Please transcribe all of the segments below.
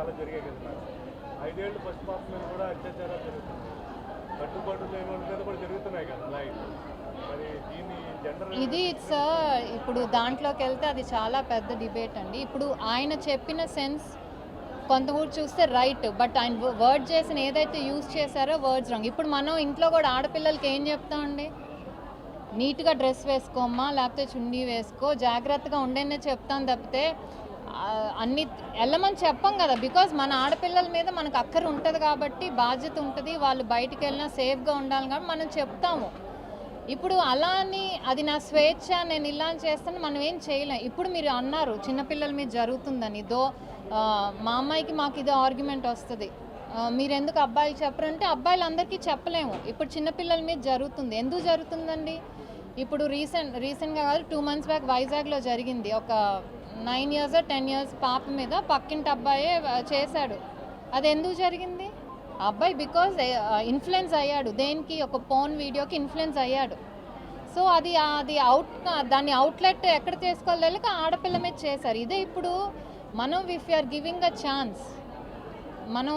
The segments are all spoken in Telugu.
చాలా జరిగాయి కదా మేడం. 5 ఏళ్ళు ఫస్ట్ పాప మీద కూడా అత్యాచారాలు జరుగుతున్నాయి, కట్టుబాటు లేని వాళ్ళ మీద కూడా జరుగుతున్నాయి కదా అలా. మరి దీన్ని జెండర్ ఇది ఇప్పుడు దాంట్లోకి వెళ్తే అది చాలా పెద్ద డిబేట్ అండి. ఇప్పుడు ఆయన చెప్పిన సెన్స్ కొంతవరకు చూస్తే రైట్, బట్ ఆయన వర్డ్ చేసిన ఏదైతే యూజ్ చేశారో వర్డ్స్ రాంగ్. ఇప్పుడు మనం ఇంట్లో కూడా ఆడపిల్లలకి ఏం చెప్తామండి, నీట్గా డ్రెస్ వేసుకోమ్మా, లేకపోతే చున్నీ వేసుకో, జాగ్రత్తగా ఉండేనే చెప్తాం తప్పితే అన్ని వెళ్ళమని చెప్పం కదా. బికాజ్ మన ఆడపిల్లల మీద మనకు అక్కర ఉంటుంది కాబట్టి, బాధ్యత ఉంటుంది, వాళ్ళు బయటికి వెళ్ళినా సేఫ్గా ఉండాలి కాబట్టి మనం చెప్తాము. ఇప్పుడు అలా అని అది నా స్వేచ్ఛ, నేను ఇలా చేస్తాను, మనం ఏం చేయలేం. ఇప్పుడు మీరు అన్నారు చిన్నపిల్లల మీద జరుగుతుందని, మా అమ్మాయికి మాకు ఇదో ఆర్గ్యుమెంట్ వస్తుంది, మీరు ఎందుకు అబ్బాయిలు చెప్పరంటే అబ్బాయిలందరికీ చెప్పలేము. ఇప్పుడు చిన్నపిల్లల మీద జరుగుతుంది. ఎందుకు జరుగుతుందండి? ఇప్పుడు రీసెంట్గా కాదు, 2 months బ్యాక్ వైజాగ్లో జరిగింది. ఒక 9 years 10 years పాప మీద పక్కింటి అబ్బాయే చేశాడు. అది ఎందుకు జరిగింది? అబ్బాయి బికాజ్ ఇన్ఫ్లుయెన్స్ అయ్యాడు. దేనికి? ఒక పోర్న్ వీడియోకి ఇన్ఫ్లుయెన్స్ అయ్యాడు. సో దాన్ని అవుట్లెట్ ఎక్కడ చేసుకోవాలి, ఆడపిల్ల మీద చేశారు. ఇదే ఇప్పుడు మనం if you're giving a chance, మనం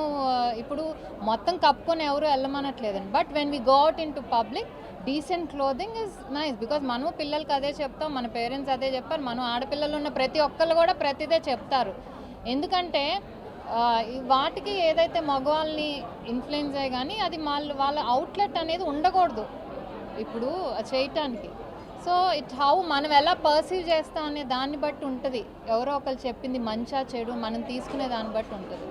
ఇప్పుడు మొత్తం కప్పుకొని ఎవరు వెళ్ళమనట్లేదండి. But when we go out in to public, decent clothing is nice. Because మనము పిల్లలకి అదే చెప్తాం, మన పేరెంట్స్ అదే చెప్పారు, మనం ఆడపిల్లలు ఉన్న ప్రతి ఒక్కళ్ళు కూడా ప్రతిదే చెప్తారు. ఎందుకంటే వాటికి ఏదైతే మగవాళ్ళని ఇన్ఫ్లుయెన్స్ అయ్యి కానీ అది వాళ్ళ అవుట్లెట్ అనేది ఉండకూడదు ఇప్పుడు చేయటానికి. సో హౌ మనం ఎలా పర్సీవ్ చేస్తాం అనే దాన్ని బట్టి ఉంటుంది. ఎవరో ఒకరు చెప్పింది మంచా చెడు మనం తీసుకునే దాన్ని బట్టి ఉంటుంది.